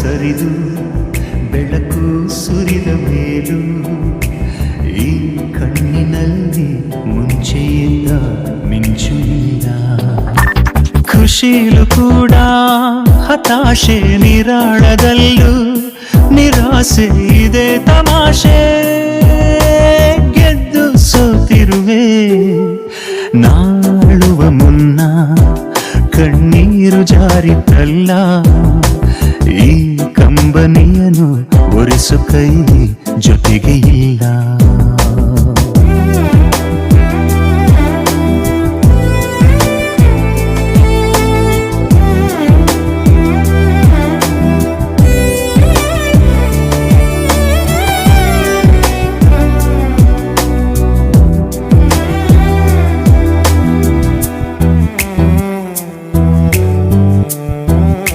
ಸರಿದು ಬೆಳಕು ಸುರಿದ ಮೇಲೂ ಈ ಕಣ್ಣಿನಲ್ಲಿ ಮುಂಚೆಯಿಂದ ಮಿಂಚು ಇಲ್ಲ. ಖುಷಿಲು ಕೂಡ ಹತಾಶೆ, ನಿರಾಳದಲ್ಲೂ ನಿರಾಸೆ ಇದೆ ತಮಾಷೆ. ಗೆದ್ದು ಸೋತಿರುವೆ ನಾಳುವ ಮುನ್ನ ಕಣ್ಣೀರು ಜಾರಿತಲ್ಲ. ಈ ಕಂಬನಿಯನ್ನು ಒರೆಸು ಕೈ ಜೊತೆಗೆ ಇಲ್ಲ.